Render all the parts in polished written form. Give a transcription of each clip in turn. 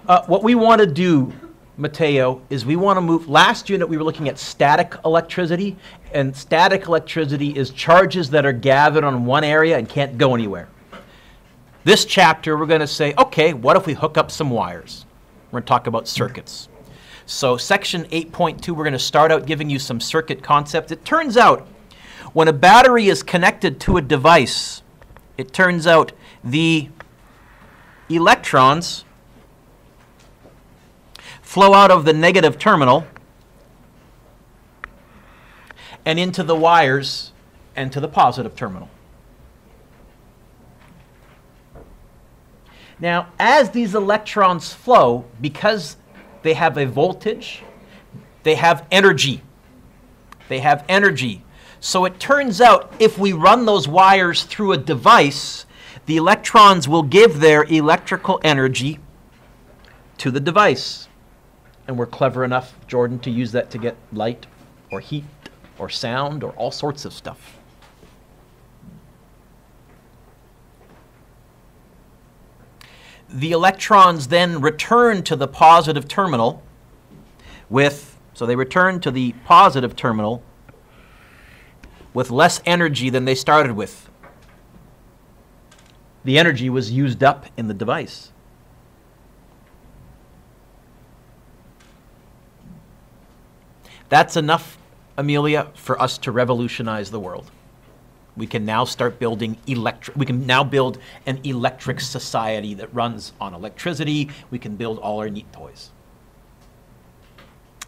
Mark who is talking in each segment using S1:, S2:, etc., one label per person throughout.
S1: What we want to do, Matteo, is we want to move. Last unit we were looking at static electricity, and static electricity is charges that are gathered on one area and can't go anywhere. This chapter we're going to say, okay, what if we hook up some wires? We're going to talk about circuits. So section 8.2, we're going to start out giving you some circuit concepts. It turns out when a battery is connected to a device, it turns out the electrons flow out of the negative terminal and into the wires and to the positive terminal. Now, as these electrons flow, because they have a voltage, they have energy. They have energy. So it turns out if we run those wires through a device, the electrons will give their electrical energy to the device. And we're clever enough, Jordan, to use that to get light or heat or sound or all sorts of stuff. The electrons then return to the positive terminal so they return to the positive terminal with less energy than they started with. The energy was used up in the device. That's enough, Amelia, for us to revolutionize the world. We can now start building we can now build an electric society that runs on electricity. We can build all our neat toys.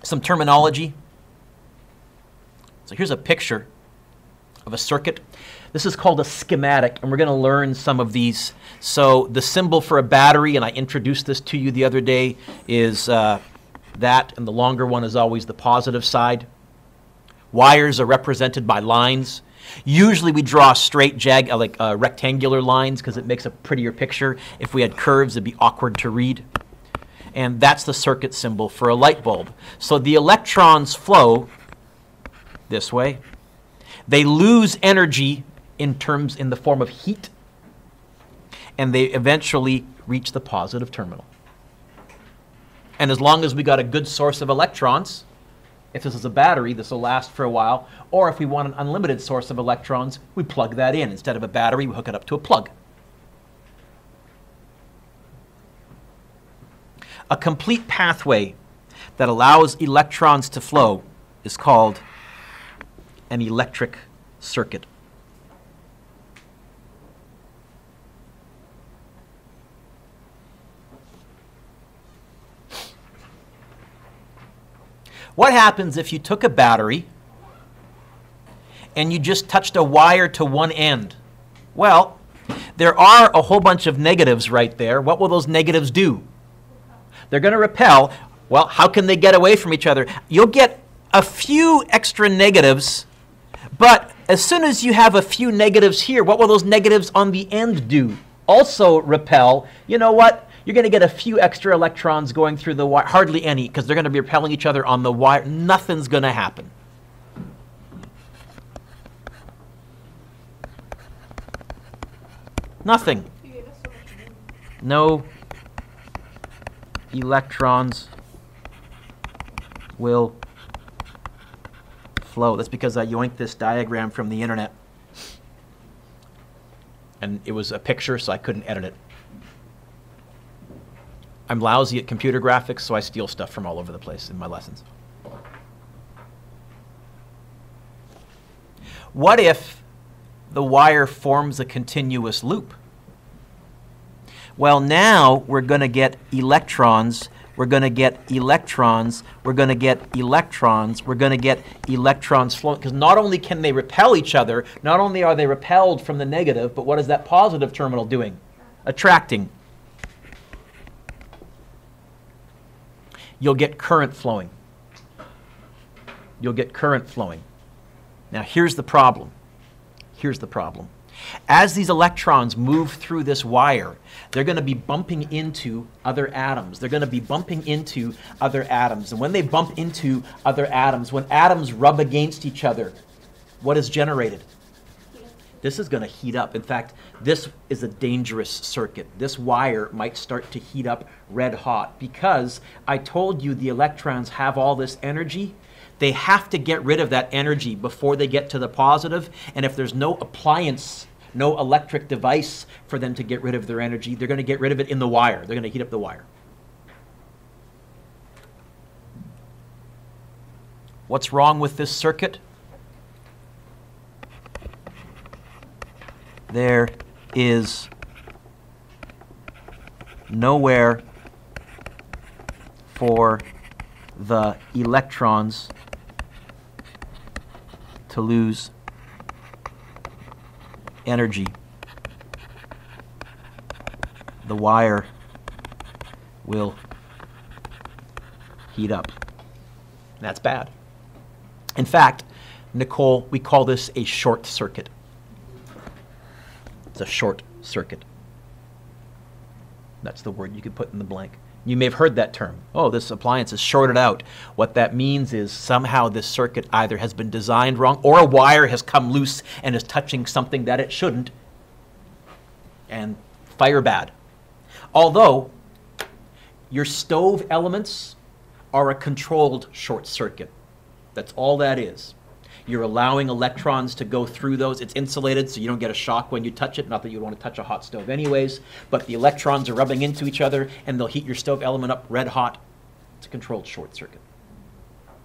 S1: Some terminology. So here's a picture of a circuit. This is called a schematic, and we're going to learn some of these. So the symbol for a battery, and I introduced this to you the other day, is that, and the longer one is always the positive side. Wires are represented by lines. Usually we draw straight, rectangular lines because it makes a prettier picture. If we had curves, it'd be awkward to read. And that's the circuit symbol for a light bulb. So the electrons flow this way. They lose energy in the form of heat, and they eventually reach the positive terminal. And as long as we got a good source of electrons, if this is a battery, this will last for a while. Or if we want an unlimited source of electrons, we plug that in. Instead of a battery, we hook it up to a plug. A complete pathway that allows electrons to flow is called an electric circuit. What happens if you took a battery and you just touched a wire to one end? Well, there are a whole bunch of negatives right there. What will those negatives do? They're going to repel. Well, how can they get away from each other? You'll get a few extra negatives, but as soon as you have a few negatives here, what will those negatives on the end do? Also repel. You know what? You're going to get a few extra electrons going through the wire, hardly any, because they're going to be repelling each other on the wire. Nothing's going to happen. Nothing. No electrons will flow. That's because I yoinked this diagram from the internet. And it was a picture, so I couldn't edit it. I'm lousy at computer graphics, so I steal stuff from all over the place in my lessons. What if the wire forms a continuous loop? Well, now we're going to get electrons, we're going to get electrons, we're going to get electrons, we're going to get electrons flowing. Because not only can they repel each other, not only are they repelled from the negative, but what is that positive terminal doing? Attracting. You'll get current flowing. You'll get current flowing. Now here's the problem. Here's the problem. As these electrons move through this wire, they're going to be bumping into other atoms. They're going to be bumping into other atoms. And when they bump into other atoms, when atoms rub against each other, what is generated? this is going to heat up. In fact, this is a dangerous circuit. This wire might start to heat up red hot because I told you the electrons have all this energy. They have to get rid of that energy before they get to the positive. And if there's no appliance, no electric device for them to get rid of their energy, they're going to get rid of it in the wire. They're going to heat up the wire. What's wrong with this circuit? There is nowhere for the electrons to lose energy. The wire will heat up. That's bad. In fact, Nicole, we call this a short circuit. It's a short circuit. That's the word you could put in the blank. You may have heard that term. Oh, this appliance is shorted out. What that means is somehow this circuit either has been designed wrong or a wire has come loose and is touching something that it shouldn't. And fire bad. Although your stove elements are a controlled short circuit. That's all that is. You're allowing electrons to go through those. It's insulated so you don't get a shock when you touch it. Not that you want to touch a hot stove anyways, but the electrons are rubbing into each other and they'll heat your stove element up red hot. It's a controlled short circuit.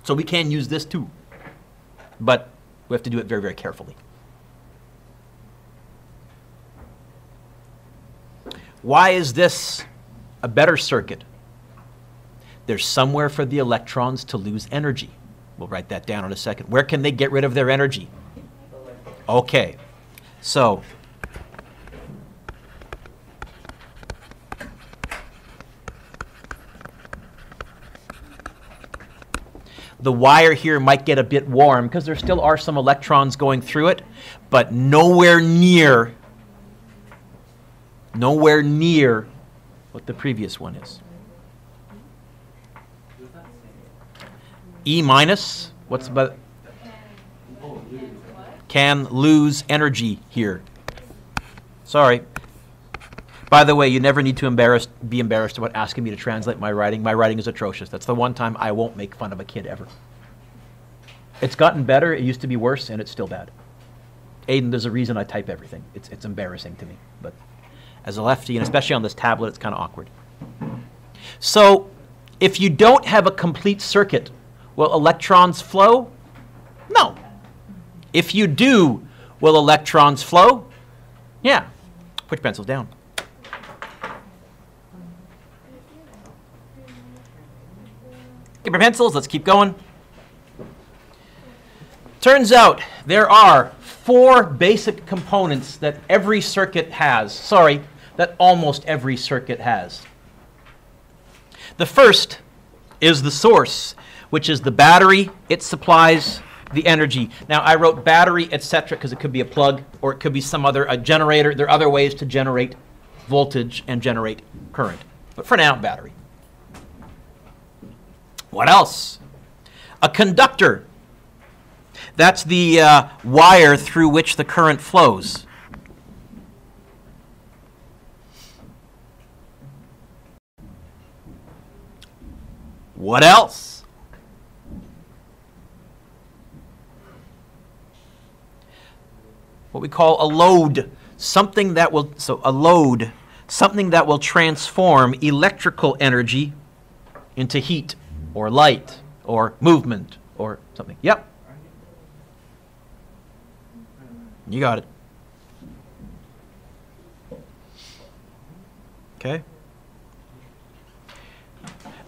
S1: So we can use this too, but we have to do it very, very carefully. Why is this a better circuit? There's somewhere for the electrons to lose energy. We'll write that down in a second. Where can they get rid of their energy? Okay, so the wire here might get a bit warm because there still are some electrons going through it, but nowhere near what the previous one is. E minus, what's about, can lose energy here. Sorry. By the way, you never need to be embarrassed about asking me to translate my writing. My writing is atrocious. That's the one time I won't make fun of a kid ever. It's gotten better. It used to be worse, and it's still bad. Aiden, there's a reason I type everything. It's embarrassing to me. But as a lefty, and especially on this tablet, it's kind of awkward. So if you don't have a complete circuit, will electrons flow? No. If you do, will electrons flow? Yeah. Put your pencils down. Get your pencils. Let's keep going. Turns out there are 4 basic components that every circuit has. Sorry, that almost every circuit has. The first is the source, which is the battery. It supplies the energy. Now, I wrote battery, etc., because it could be a plug, or it could be some other a generator. There are other ways to generate voltage and generate current. But for now, battery. What else? A conductor. That's the wire through which the current flows. What else? What we call a load, something that will transform electrical energy into heat or light or movement or something. Yep. You got it. Okay.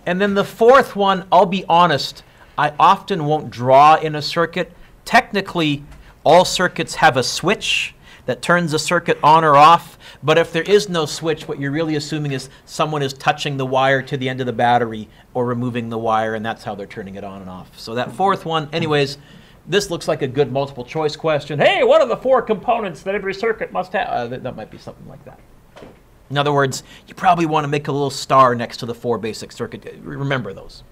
S1: And then the fourth one, I'll be honest, I often won't draw in a circuit. Technically, all circuits have a switch that turns the circuit on or off, but if there is no switch, what you're really assuming is someone is touching the wire to the end of the battery or removing the wire, and that's how they're turning it on and off. So that fourth one, anyways, this looks like a good multiple choice question. Hey, what are the 4 components that every circuit must have? That might be something like that. In other words, you probably want to make a little star next to the 4 basic circuit. Remember those.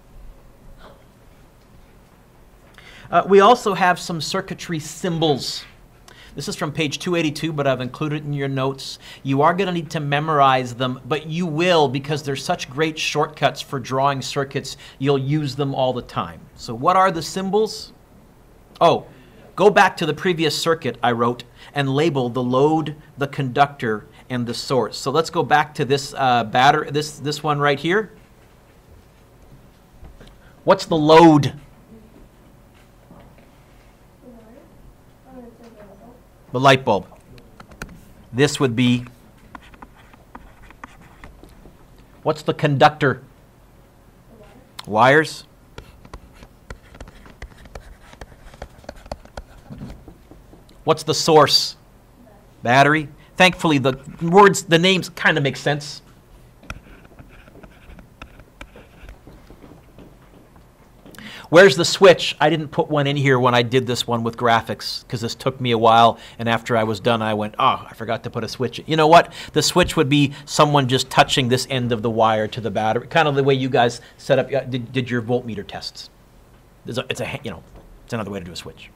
S1: We also have some circuitry symbols. This is from page 282, but I've included it in your notes. You are going to need to memorize them, but you will, because they're such great shortcuts for drawing circuits, you'll use them all the time. So what are the symbols? Oh, go back to the previous circuit I wrote and label the load, the conductor, and the source. So let's go back to this battery, this one right here. What's the load? The light bulb. This would be, what's the conductor? Wires. What's the source? Battery. Thankfully, the words, the names kind of make sense. Where's the switch? I didn't put one in here when I did this one with graphics because this took me a while, and after I was done, I went, oh, I forgot to put a switch in. You know what? The switch would be someone just touching this end of the wire to the battery, kind of the way you guys set up, did your voltmeter tests. It's another way to do a switch.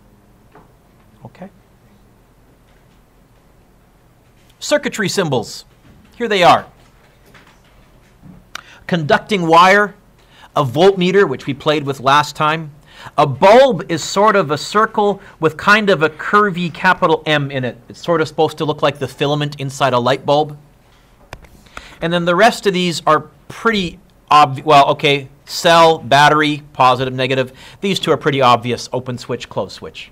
S1: Okay. Circuitry symbols. Here they are. Conducting wire. A voltmeter, which we played with last time. A bulb is sort of a circle with kind of a curvy capital M in it. It's sort of supposed to look like the filament inside a light bulb. And then the rest of these are pretty obvious. Well, okay, cell, battery, positive, negative. These two are pretty obvious, open switch, closed switch.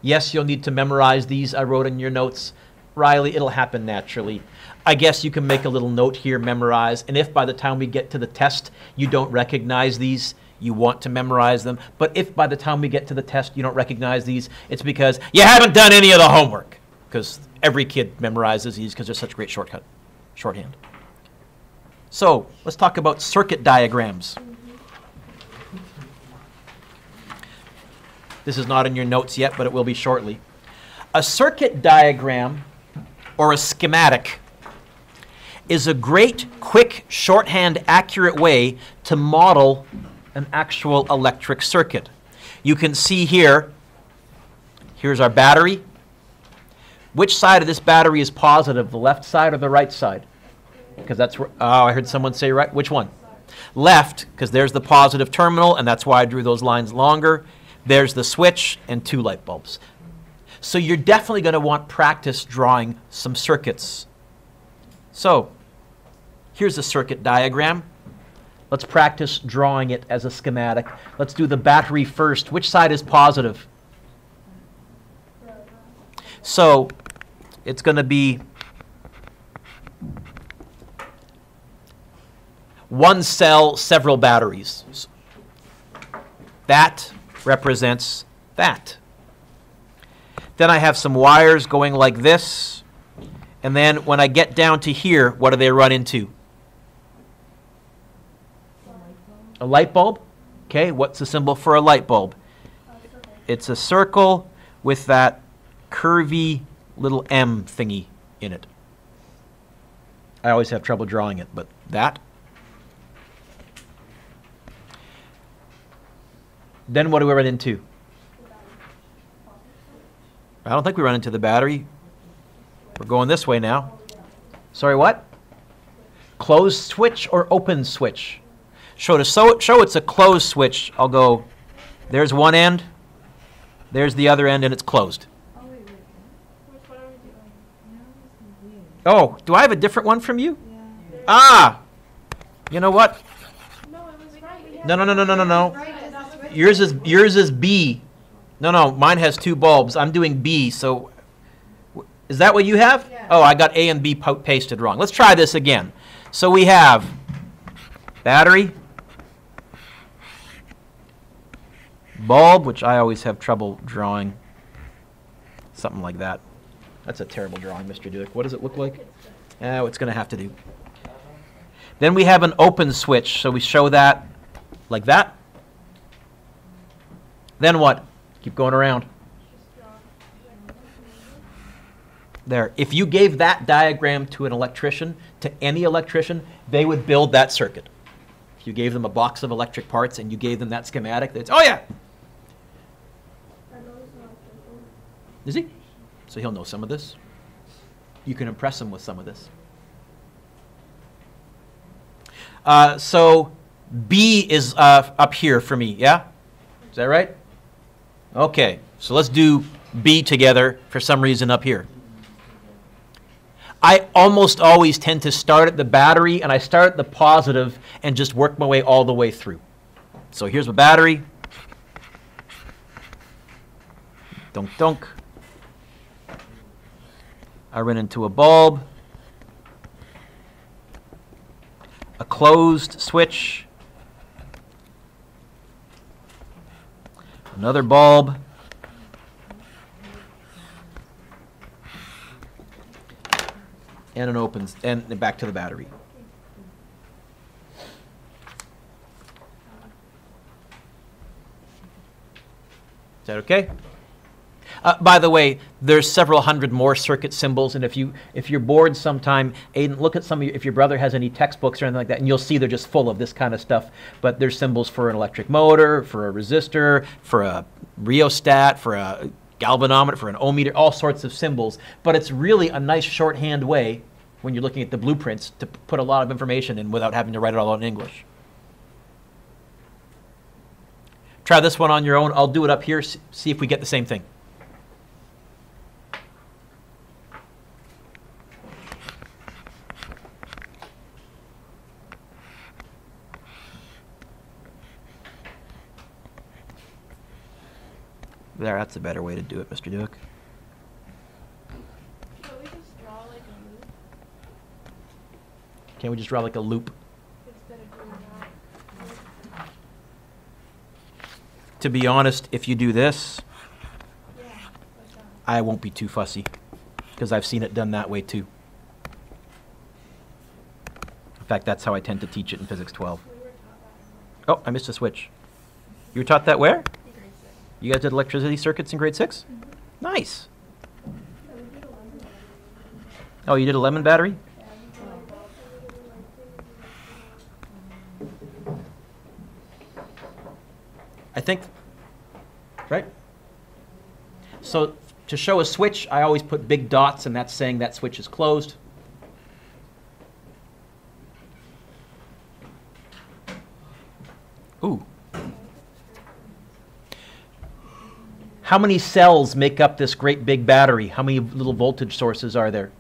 S1: Yes, you'll need to memorize these. I wrote in your notes. Riley, it'll happen naturally. I guess you can make a little note here, memorize, and if by the time we get to the test you don't recognize these, you want to memorize them. But if by the time we get to the test you don't recognize these, it's because you haven't done any of the homework. Because every kid memorizes these because they're such great shorthand. So let's talk about circuit diagrams. This is not in your notes yet, but it will be shortly. A circuit diagram, or a schematic, is a great, quick, shorthand, accurate way to model an actual electric circuit. You can see here, here's our battery. Which side of this battery is positive, the left side or the right side? Because that's where, oh, I heard someone say right. Which one? Left, because there's the positive terminal, and that's why I drew those lines longer. There's the switch and two light bulbs. So you're definitely going to want practice drawing some circuits. So here's a circuit diagram. Let's practice drawing it as a schematic. Let's do the battery first. Which side is positive? So it's going to be one cell, several batteries. That represents that. Then I have some wires going like this. And then when I get down to here, what do they run into? A light bulb. Okay, what's the symbol for a light bulb? It's a circle with that curvy little M thingy in it. I always have trouble drawing it, but that. Then what do we run into? I don't think we run into the battery. We're going this way now. Sorry, what? Closed switch or open switch? Show it's a closed switch. I'll go, there's one end, there's the other end, and it's closed.
S2: Oh, wait. Which one are we doing?
S1: Oh, do I have a different one from you?
S2: Yeah.
S1: Ah! You know what?
S2: No, it was right.
S1: No. Yours is B. No, mine has two bulbs. I'm doing B, so is that what you have?
S2: Yeah.
S1: Oh, I got A and B pasted wrong. Let's try this again. So we have battery, bulb, which I always have trouble drawing, something like that. That's a terrible drawing, Mr. Dueck. What does it look like? It's going to have to do. Then we have an open switch, so we show that like that. Then what? Keep going around. There. If you gave that diagram to an electrician, to any electrician, they would build that circuit. If you gave them a box of electric parts and you gave them that schematic, they'd say, oh yeah.
S2: Are those
S1: Is he? So he'll know some of this. You can impress him with some of this. So B is up here for me, yeah? Is that right? Okay, so let's do B together for some reason up here. I almost always tend to start at the battery, and I start at the positive and just work my way all the way through. So here's my battery. Dunk, dunk. I run into a bulb, a closed switch, another bulb, and an open, and back to the battery. Is that okay? By the way, there's several hundred more circuit symbols, and if you're bored sometime, Aiden, look at some of if your brother has any textbooks or anything like that, and you'll see they're just full of this kind of stuff. But there's symbols for an electric motor, for a resistor, for a rheostat, for a galvanometer, for an ohm meter, all sorts of symbols. But it's really a nice shorthand way, when you're looking at the blueprints, to put a lot of information in without having to write it all out in English. Try this one on your own. I'll do it up here, see if we get the same thing. There, that's a better way to do it, Mr. Dueck.
S2: Can't we just draw like a loop
S1: Can't we just draw like a loop?
S2: instead of doing that?
S1: To be honest, if you do this,
S2: Yeah, like that.
S1: I won't be too fussy, because I've seen it done that way too. In fact, that's how I tend to teach it in Physics 12.
S2: We were taught that
S1: Oh, I missed a switch. You were taught that where?
S2: in grade 6.
S1: You guys did electricity circuits in grade 6?
S2: Mm-hmm.
S1: Nice.
S2: Yeah, we did a lemon battery.
S1: Oh, you did a lemon battery?
S2: Yeah, we did like that.
S1: I think, right? So to show a switch, I always put big dots, and that's saying that switch is closed. Ooh. How many cells make up this great big battery? How many little voltage sources are there?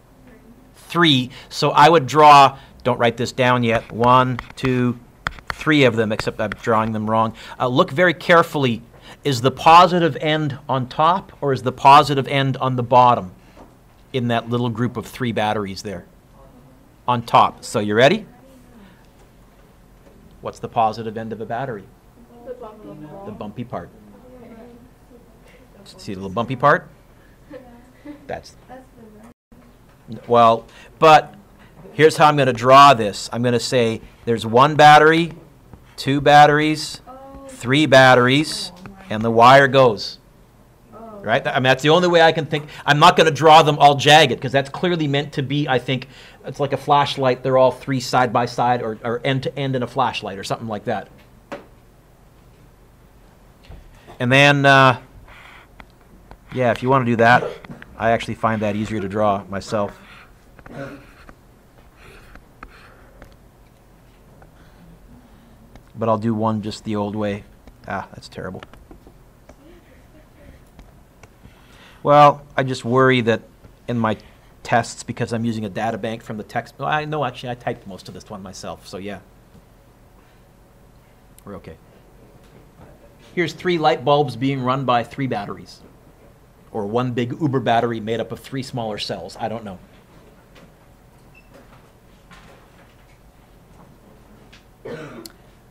S1: 3. So I would draw, don't write this down yet, 1, 2, 3 of them, except I'm drawing them wrong. Look very carefully. Is the positive end on top, or is the positive end on the bottom in that little group of 3 batteries there? On top. So you ready? What's the positive end of a battery? The bumpy part. See the little bumpy part? That's well, but here's how I'm going to draw this. I'm going to say there's 1 battery, 2 batteries, 3 batteries, and the wire goes. Right? I mean, that's the only way I can think. I'm not going to draw them all jagged, because that's clearly meant to be, I think, it's like a flashlight. They're all 3 side by side, or end to end in a flashlight, or something like that. And then, yeah, if you want to do that, I actually find that easier to draw myself. But I'll do one just the old way. Ah, that's terrible. Well, I just worry that in my tests, because I'm using a data bank from the text. Well, I know, actually, I typed most of this one myself, so yeah. We're okay. Here's 3 light bulbs being run by 3 batteries. Or 1 big Uber battery made up of 3 smaller cells. I don't know.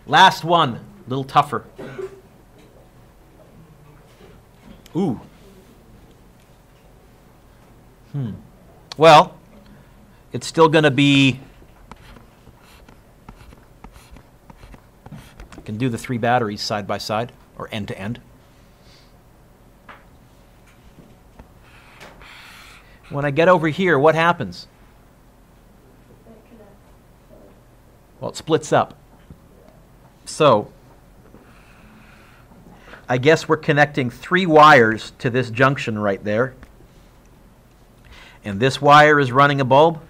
S1: Last one, a little tougher. Ooh. Well, it's still going to be, I can do the 3 batteries side by side, or end to end. When I get over here, what happens? Well, it splits up. So, I guess we're connecting 3 wires to this junction right there. And this wire is running a bulb.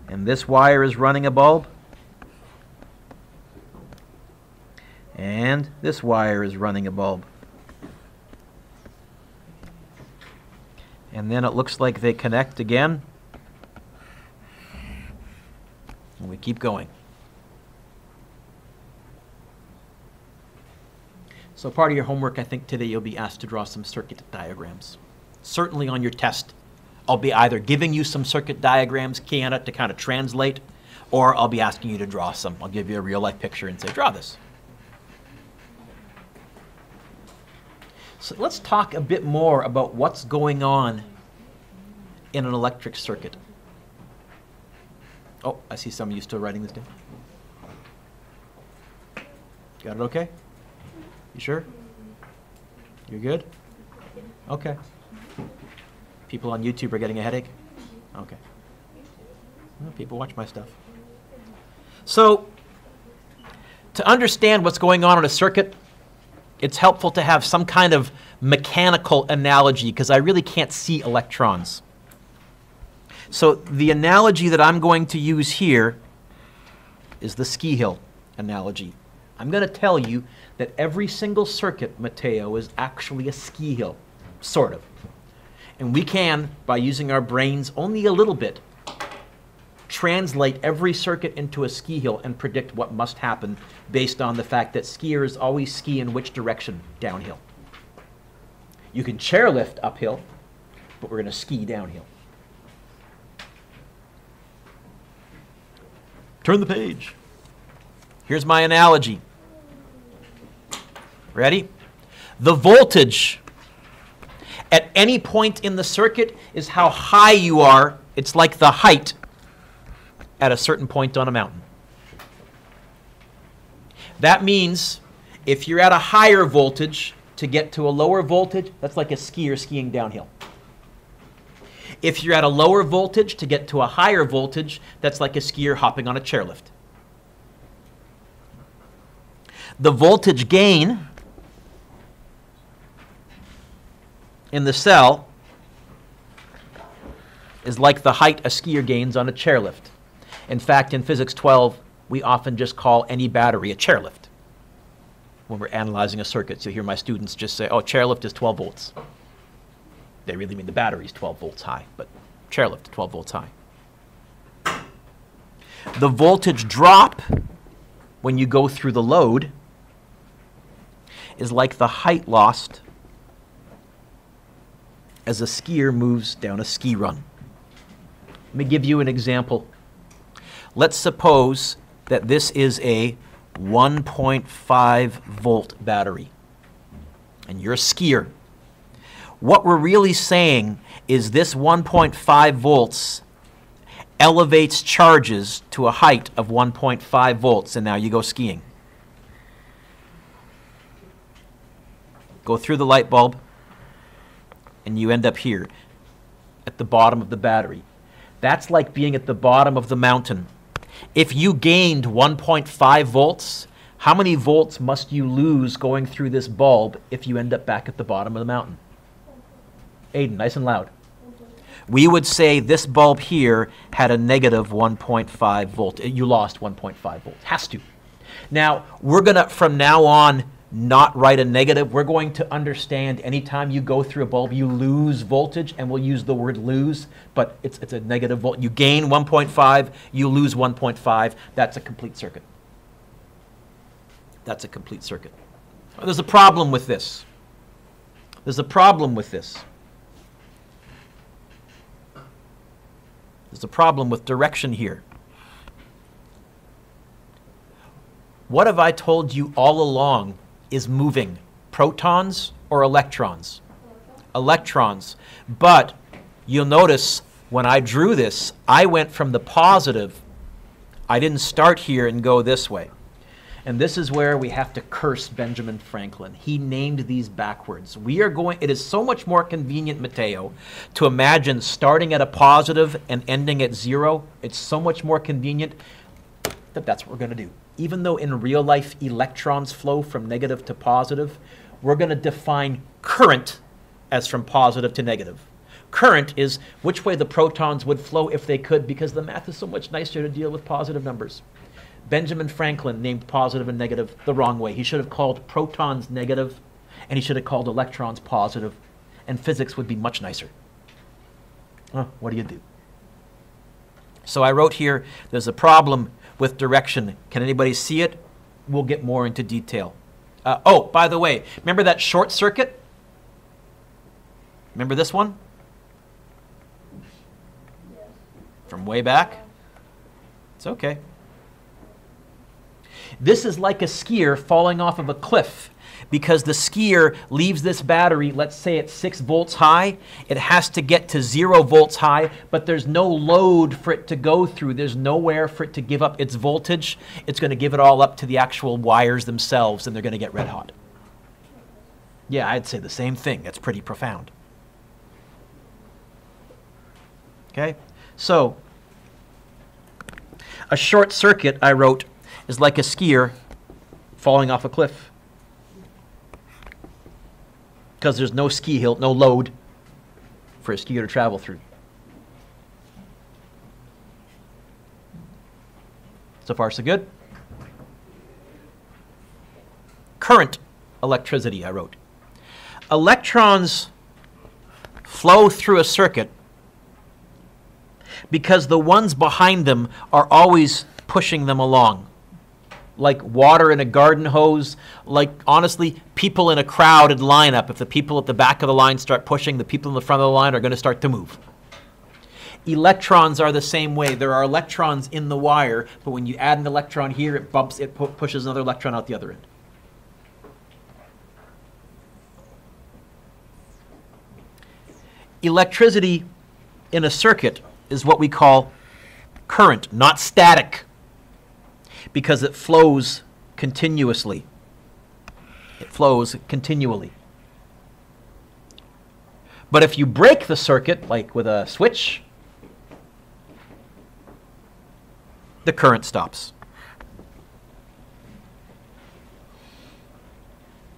S1: And this wire is running a bulb. And this wire is running a bulb. And then it looks like they connect again. And we keep going. So part of your homework, I think today you'll be asked to draw some circuit diagrams. Certainly on your test, I'll be either giving you some circuit diagrams, Kiana, to kind of translate, or I'll be asking you to draw some. I'll give you a real life picture and say, draw this. So let's talk a bit more about what's going on in an electric circuit. Oh, I see some of you still writing this down. Got it okay? You sure? You're good? Okay. People on YouTube are getting a headache? Okay. Well, people watch my stuff. So, to understand what's going on in a circuit, it's helpful to have some kind of mechanical analogy because I really can't see electrons. So the analogy that I'm going to use here is the ski hill analogy. I'm going to tell you that every single circuit, Mateo, is actually a ski hill, sort of. And we can, by using our brains only a little bit, translate every circuit into a ski hill and predict what must happen based on the fact that skiers always ski in which direction? Downhill. You can chairlift uphill, but we're going to ski downhill. Turn the page. Here's my analogy. Ready? The voltage at any point in the circuit is how high you are. It's like the height at a certain point on a mountain. That means if you're at a higher voltage, to get to a lower voltage, that's like a skier skiing downhill. If you're at a lower voltage, to get to a higher voltage, that's like a skier hopping on a chairlift. The voltage gain in the cell is like the height a skier gains on a chairlift. In fact, in Physics 12, we often just call any battery a chairlift. When we're analyzing a circuit, so you'll hear my students just say, oh, chairlift is 12 volts. They really mean the battery is 12 volts high, but chairlift is 12 volts high. The voltage drop when you go through the load is like the height lost as a skier moves down a ski run. Let me give you an example. Let's suppose that this is a 1.5 volt battery, and you're a skier. What we're really saying is this 1.5 volts elevates charges to a height of 1.5 volts, and now you go skiing. Go through the light bulb, and you end up here at the bottom of the battery. That's like being at the bottom of the mountain. If you gained 1.5 volts, how many volts must you lose going through this bulb if you end up back at the bottom of the mountain? Aiden, nice and loud. We would say this bulb here had a negative 1.5 volt. You lost 1.5 volts. Has to. Now, we're going to, from now on, not write a negative. We're going to understand anytime you go through a bulb, you lose voltage, and we'll use the word lose, but it's a negative volt. You gain 1.5, you lose 1.5. That's a complete circuit. That's a complete circuit. There's a problem with this. There's a problem with this. There's a problem with direction here. What have I told you all along is moving? Protons or electrons? Electrons. But you'll notice when I drew this, I went from the positive. I didn't start here and go this way. And this is where we have to curse Benjamin Franklin. He named these backwards. It is so much more convenient, Mateo, to imagine starting at a positive and ending at 0. It's so much more convenient that that's what we're going to do. even though in real life electrons flow from negative to positive, we're going to define current as from positive to negative. Current is which way the protons would flow if they could, because the math is so much nicer to deal with positive numbers. Benjamin Franklin named positive and negative the wrong way. He should have called protons negative, and he should have called electrons positive, and physics would be much nicer. What do you do? So I wrote here, there's a problem with direction. Can anybody see it? We'll get more into detail. Oh, by the way, remember that short circuit? Remember this one? From way back? It's okay. This is like a skier falling off of a cliff, because the skier leaves this battery, let's say it's 6 volts high. It has to get to 0 volts high, but there's no load for it to go through. There's nowhere for it to give up its voltage. It's going to give it all up to the actual wires themselves, and they're going to get red hot. Yeah, I'd say the same thing. That's pretty profound. Okay? So, a short circuit, I wrote, is like a skier falling off a cliff, because there's no ski hill, no load for a skier to travel through. So far, so good. Current electricity, I wrote. Electrons flow through a circuit because the ones behind them are always pushing them along. Like water in a garden hose, like, honestly, people in a crowded lineup. If the people at the back of the line start pushing, the people in the front of the line are going to start to move. Electrons are the same way. There are electrons in the wire, but when you add an electron here, it bumps, it pushes another electron out the other end. Electricity in a circuit is what we call current, not static, because it flows continuously. It flows continually. But if you break the circuit, like with a switch, the current stops.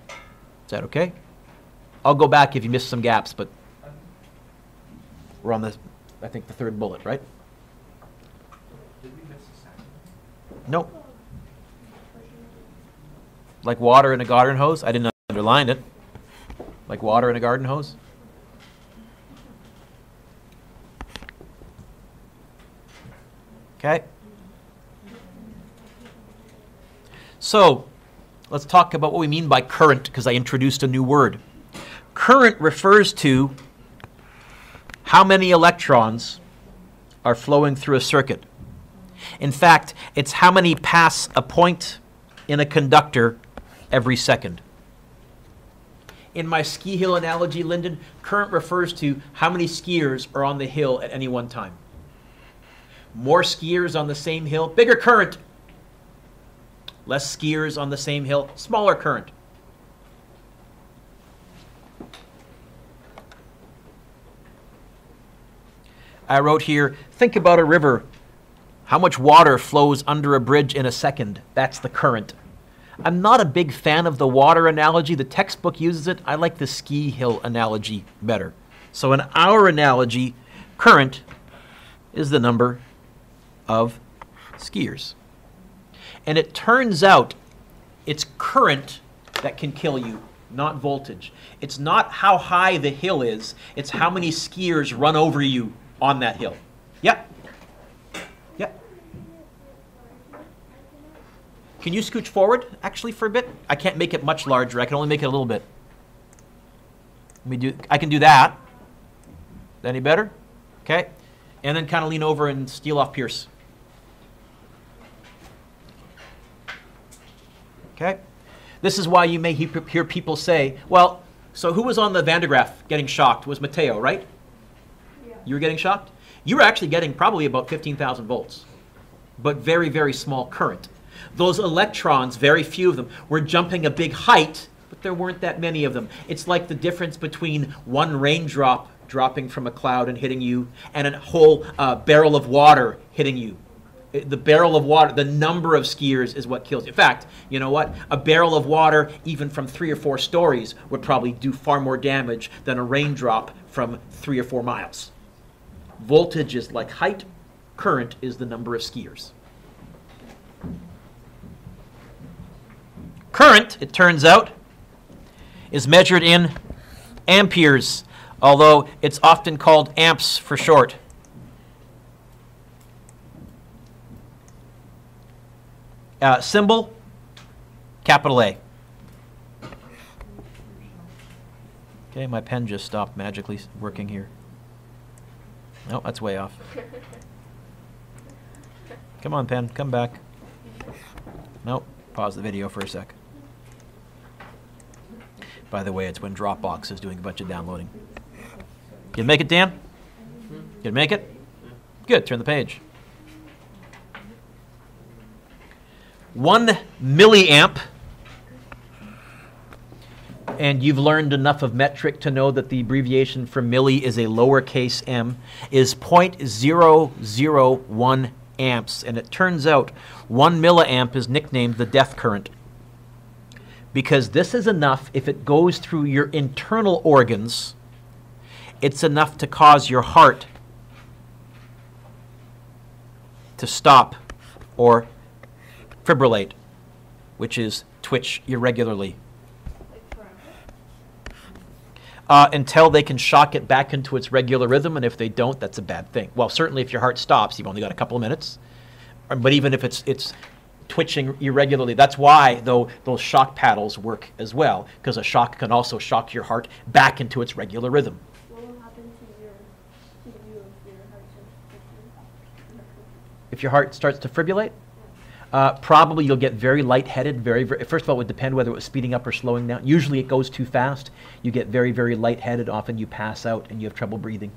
S1: Is that okay? I'll go back if you missed some gaps, but we're on the, I think, the third bullet, right?
S3: Did we miss a second?
S1: Nope. Like water in a garden hose? I didn't underline it. Like water in a garden hose? Okay. So, let's talk about what we mean by current, because I introduced a new word. Current refers to how many electrons are flowing through a circuit. In fact, it's how many pass a point in a conductor every second. In my ski hill analogy, Lyndon, current refers to how many skiers are on the hill at any one time. More skiers on the same hill, bigger current. Less skiers on the same hill, smaller current. I wrote here, think about a river. How much water flows under a bridge in a second? That's the current. I'm not a big fan of the water analogy. The textbook uses it. I like the ski hill analogy better. So in our analogy, current is the number of skiers. And it turns out it's current that can kill you, not voltage. It's not how high the hill is. It's how many skiers run over you on that hill. Yep. Yep. Can you scooch forward, actually, for a bit? I can't make it much larger. I can only make it a little bit. I can do that. Any better? Okay. And then kind of lean over and steal off Pierce. Okay. This is why you may hear people say, well, so who was on the Van de Graaff getting shocked? It was Matteo, right?
S2: Yeah.
S1: You were getting shocked? You were actually getting probably about 15,000 volts, but very, very small current. Those electrons, very few of them, were jumping a big height, but there weren't that many of them. It's like the difference between one raindrop dropping from a cloud and hitting you and a whole barrel of water hitting you. The barrel of water, the number of skiers is what kills you. In fact, you know what? A barrel of water, even from 3 or 4 stories, would probably do far more damage than a raindrop from 3 or 4 miles. Voltage is like height. Current is the number of skiers. Current, it turns out, is measured in amperes, although it's often called amps for short. Symbol, capital A. Okay, my pen just stopped magically working here. No, that's way off. Come on, pen, come back. Nope, pause the video for a sec. By the way, it's when Dropbox is doing a bunch of downloading. You make it, Dan? You make it? Good, turn the page. 1 milliamp, and you've learned enough of metric to know that the abbreviation for milli is a lowercase m, is 0.001 amps. And it turns out 1 milliamp is nicknamed the death current, because this is enough. If it goes through your internal organs, it's enough to cause your heart to stop or fibrillate, which is twitch irregularly, until they can shock it back into its regular rhythm. And if they don't, that's a bad thing. Well, certainly if your heart stops, you've only got a couple of minutes. But even if it's twitching irregularly, that's why, though, those shock paddles work as well, because a shock can also shock your heart back into its regular rhythm.
S2: What will happen to you if your heart starts
S1: If your heart starts to fibrillate, probably you'll get very lightheaded. First of all, it would depend whether it was speeding up or slowing down. Usually it goes too fast. You get very, very lightheaded. Often you pass out and you have trouble breathing.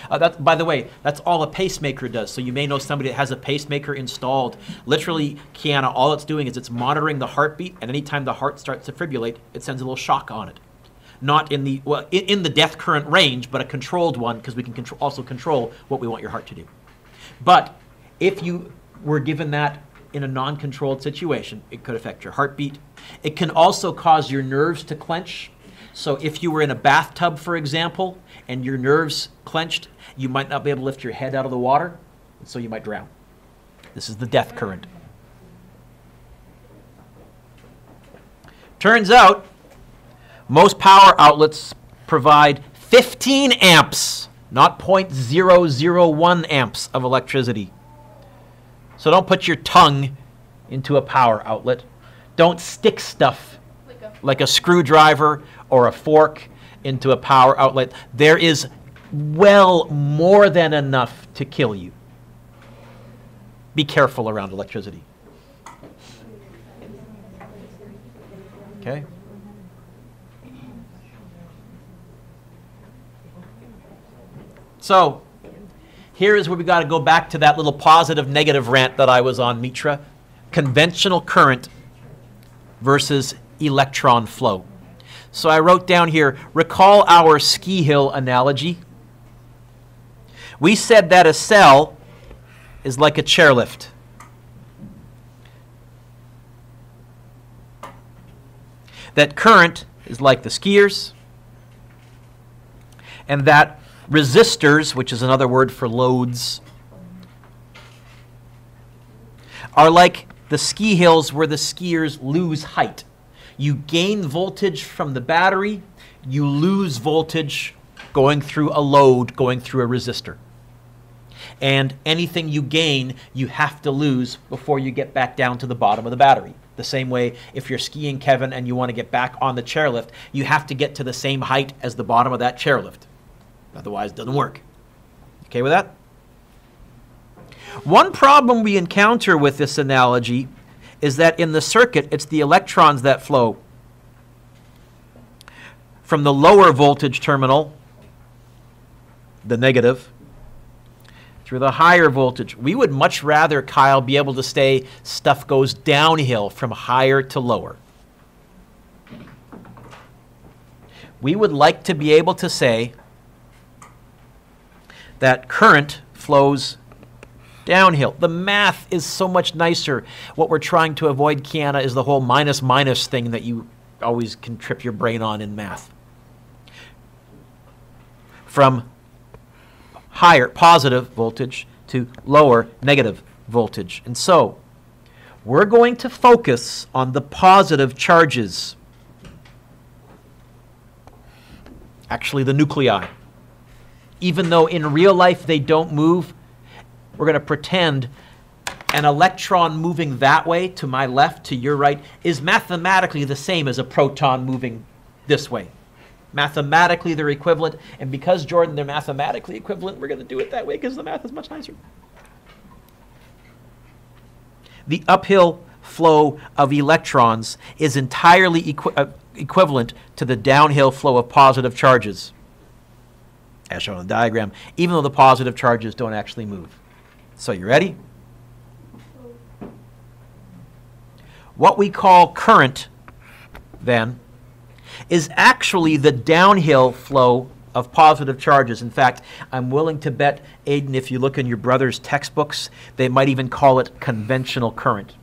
S1: By the way, that's all a pacemaker does. So you may know somebody that has a pacemaker installed. Literally, Kiana, all it's doing is it's monitoring the heartbeat, and anytime the heart starts to fibrillate, it sends a little shock on it. Not in the, well, in the death current range, but a controlled one, because we can also control what we want your heart to do. But if you were given that in a non-controlled situation, it could affect your heartbeat. It can also cause your nerves to clench. So if you were in a bathtub, for example, and your nerves clenched, you might not be able to lift your head out of the water, and so you might drown. This is the death current. Turns out, most power outlets provide 15 amps, not 0.001 amps of electricity. So don't put your tongue into a power outlet. Don't stick stuff like a screwdriver or a fork into a power outlet. There is well more than enough to kill you. Be careful around electricity. Okay? So, here is where we got to go back to that little positive negative rant that I was on, Mitra. Conventional current versus electron flow. So I wrote down here, recall our ski hill analogy. We said that a cell is like a chairlift. That current is like the skiers. And that resistors, which is another word for loads, are like the ski hills where the skiers lose height. You gain voltage from the battery, you lose voltage going through a load, going through a resistor. And anything you gain, you have to lose before you get back down to the bottom of the battery. The same way, if you're skiing, Kevin, and you want to get back on the chairlift, you have to get to the same height as the bottom of that chairlift. Otherwise, it doesn't work. Okay with that? One problem we encounter with this analogy is that in the circuit, it's the electrons that flow from the lower voltage terminal, the negative, through the higher voltage. We would much rather, Kyle, be able to say stuff goes downhill from higher to lower. We would like to be able to say that current flows downhill. The math is so much nicer. What we're trying to avoid, Kiana, is the whole minus thing that you always can trip your brain on in math. From higher positive voltage to lower negative voltage. And so, we're going to focus on the positive charges. Actually, the nuclei. Even though in real life they don't move, we're going to pretend an electron moving that way to my left, to your right, is mathematically the same as a proton moving this way. Mathematically, they're equivalent. And because, Jordan, they're mathematically equivalent, we're going to do it that way because the math is much nicer. The uphill flow of electrons is entirely equivalent to the downhill flow of positive charges, as shown in the diagram, even though the positive charges don't actually move. So you ready? What we call current, then, is actually the downhill flow of positive charges. In fact, I'm willing to bet, Aiden, if you look in your brother's textbooks, they might even call it conventional current.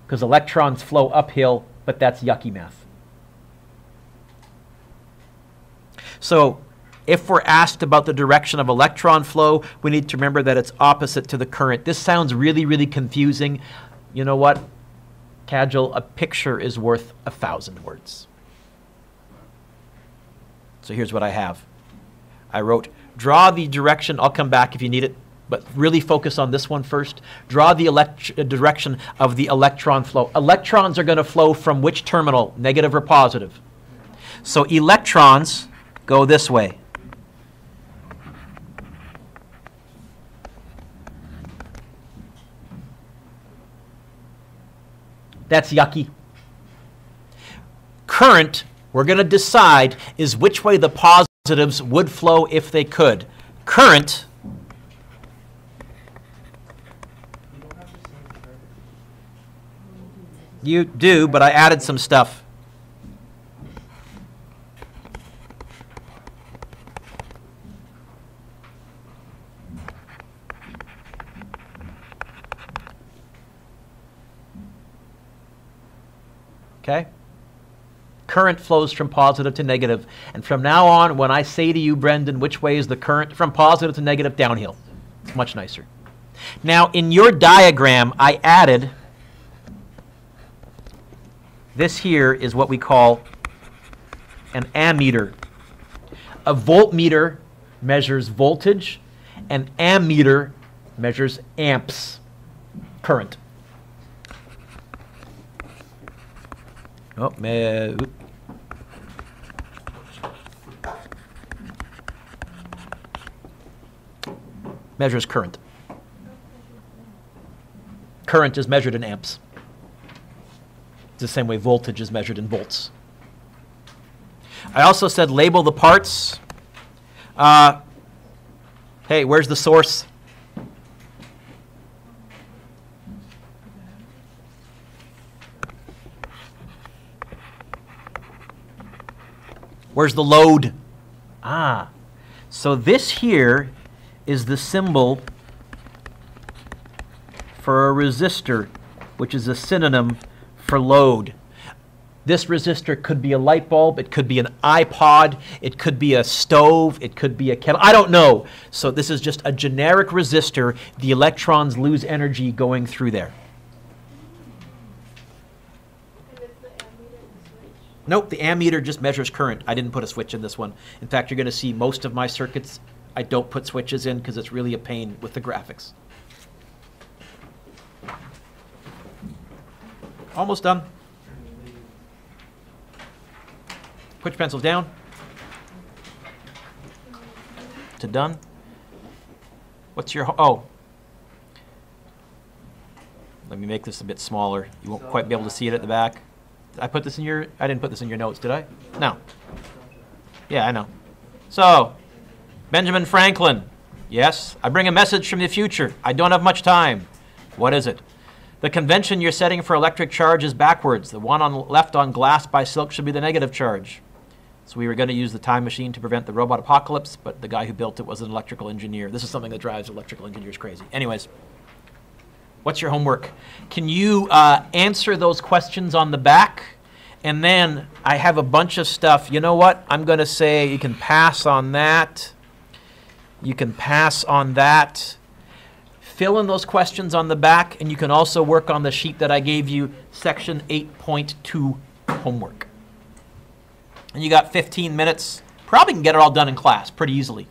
S1: Because electrons flow uphill, but that's yucky math. So, if we're asked about the direction of electron flow, we need to remember that it's opposite to the current. This sounds really, really confusing. You know what, Kajal? A picture is worth 1,000 words. So here's what I have. I wrote, draw the direction. I'll come back if you need it, but really focus on this one first. Draw the direction of the electron flow. Electrons are going to flow from which terminal, negative or positive? So electrons go this way. That's yucky. Current, we're going to decide, is which way the positives would flow if they could. Current you do, but I added some stuff. Okay? Current flows from positive to negative. And from now on, when I say to you, Brendan, which way is the current? From positive to negative, downhill. It's much nicer. Now, in your diagram, I added, this here is what we call an ammeter. A voltmeter measures voltage. An ammeter measures amps, current. Oh, measures current. Current is measured in amps. It's the same way voltage is measured in volts. I also said label the parts. Hey, where's the source? Where's the load? So this here is the symbol for a resistor, which is a synonym for load. This resistor could be a light bulb, it could be an iPod, it could be a stove, it could be a kettle. I don't know. So this is just a generic resistor. The electrons lose energy going through there. Nope, the ammeter just measures current. I didn't put a switch in this one. In fact, you're going to see most of my circuits, I don't put switches in because it's really a pain with the graphics. Almost done. Put your pencils down. To done. What's your, oh. Let me make this a bit smaller. You won't quite be able to see it at the back. I put this in your, I didn't put this in your notes, did I? No. Yeah, I know. So, Benjamin Franklin. Yes, I bring a message from the future. I don't have much time. What is it? The convention you're setting for electric charge is backwards. The one on left on glass by silk should be the negative charge. So we were going to use the time machine to prevent the robot apocalypse, but the guy who built it was an electrical engineer. This is something that drives electrical engineers crazy. Anyways, what's your homework? Can you answer those questions on the back? And then I have a bunch of stuff. You know what? I'm going to say you can pass on that. You can pass on that. Fill in those questions on the back, and you can also work on the sheet that I gave you, section 8.2 homework. And you got 15 minutes. Probably can get it all done in class pretty easily.